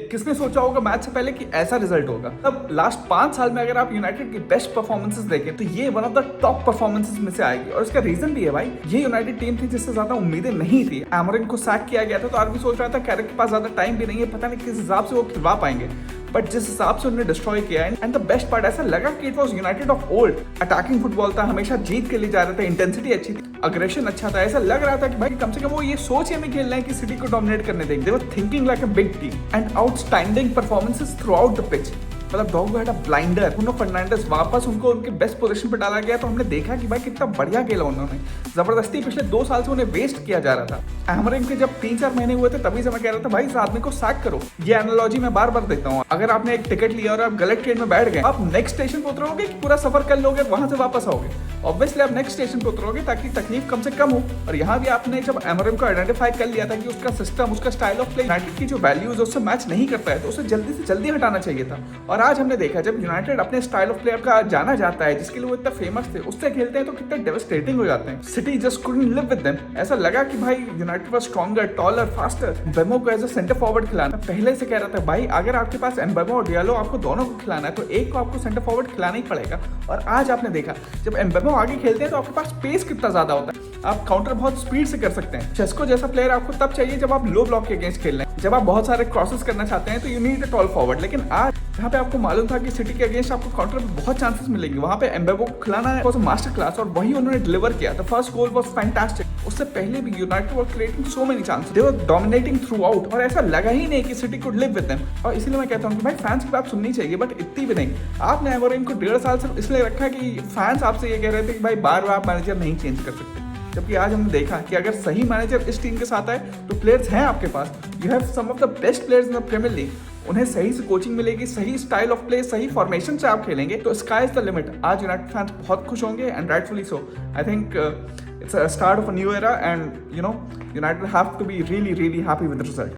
किसने सोचा होगा मैच से पहले कि ऐसा रिजल्ट होगा। अब लास्ट 5 साल में अगर आप यूनाइटेड की बेस्ट परफॉर्मेंसेस देखें तो ये one of the top performances में से आएगी। और इसका रीजन भी है भाई, ये यूनाइटेड टीम थी जिससे ज्यादा उम्मीदें नहीं थी। एमोरिम को सैक किया गया था तो आरबी सोच रहा था कैरेक्टर के पास ज्यादा टाइम भी नहीं है, पता नहीं किस हिसाब से वो खिलवा पाएंगे, बट जिस हिसाब से उन्होंने डिस्ट्रॉय किया है। एंड द बेस्ट पार्ट, ऐसा लगा कि it was United of old. Attacking football था, हमेशा जीत के लिए जा रहे थे, इंटेंसिटी अच्छी थी, अग्रेशन अच्छा था। ऐसा लग रहा था कि भाई कम से कम वो ये सोच हमें खेल रहे हैं कि सिटी को डोमिनेट करने देंगे। They were thinking like a big team and outstanding performances throughout the pitch. मतलब Dorgu had a blinder, Bruno Fernandes वापस उनको उनके बेस्ट पोजीशन पर डाला गया तो हमने देखा कि भाई कितना बढ़िया खेला उन्होंने। जबरदस्ती पिछले 2 साल से उन्हें वेस्ट किया जा रहा था। एमोरिम के जब 3-4 महीने हुए थे तभी से मैं कह रहा था भाई इस आदमी को सैक करो। ये एनालॉजी मैं बार बार देता हूँ, अगर आपने एक टिकट लिया और आप गलत ट्रेन में बैठ गए, आप नेक्स्ट स्टेशन पर उतरोगे कि पूरा सफर कर लोगे वहां से वापस आओगे? ऑब्वियसली आप नेक्स्ट स्टेशन पर उतरोगे ताकि तकलीफ कम से कम हो। और यहाँ भी आपने जब एमोरिम को आइडेंटिफाई कर लिया था कि उसका सिस्टम, उसका स्टाइल ऑफ प्ले यूनाइटेड की जो वैल्यूज उससे मैच नहीं करता है तो उसे जल्दी से जल्दी हटाना चाहिए था। और आज हमने देखा जब यूनाइटेड अपने स्टाइल ऑफ प्ले का जाना जाता है, जिसके लिए वो इतना फेमस थे, उससे खेलते हैं तो कितना डेवास्टेटिंग हो जाते हैं। City just couldn't live with them. ऐसा लगा कि भाई United was stronger, taller, faster. Mbeumo को एज अ सेंटर फॉरवर्ड खिलाना, पहले से कह रहा था भाई अगर आपके पास एम्बेमो और डियालो, आपको दोनों को खिलाना है तो एक को आपको सेंटर फॉरवर्ड खिलाना ही पड़ेगा। और आज आपने देखा जब एम्बेमो आगे खेलते हैं तो आपके पास स्पेस कितना ज्यादा होता है, आप काउंटर बहुत स्पीड से कर सकते हैं। चेस्को जैसा प्लेयर आपको तब चाहिए जब आप लो ब्लॉक के अगेंस्ट खेल रहे हैं, जब आप बहुत सारे क्रॉसेस करना चाहते हैं तो you need a tall forward. लेकिन आज यहाँ पे आपको मालूम था कि सिटी के अगेंस्ट आपको काउंटर में बहुत चांसेस मिलेंगे, वहां पे एम्बेमो को खिलाना है वाज अ मास्टर क्लास और वही उन्होंने डिलीवर किया। The first goal was fantastic. उससे पहले भी United was creating so many chances, they were dominating through out और ऐसा लगा ही नहीं कि city could live with them. और इसलिए मैं कहता हूँ कि भाई फैंस की बात सुननी चाहिए, बट इतनी भी नहीं। आपने एमोरिम को 1.5 साल से इसलिए रखा कि फैंस आपसे ये कह रहे थे कि भाई बार बार आप मैनेजर नहीं चेंज कर सकते, जबकि आज हमने देखा कि अगर सही मैनेजर इस टीम के साथ आए तो प्लेयर्स हैं आपके पास। You have some of the best players in the Premier League. उन्हें सही से कोचिंग मिलेगी, सही स्टाइल ऑफ प्ले, सही फॉर्मेशन से आप खेलेंगे तो स्काई इज द लिमिट। आज यूनाइटेड फैंस बहुत खुश होंगे and rightfully so. I think it's a start of a new era and you know United have to be really happy with the result.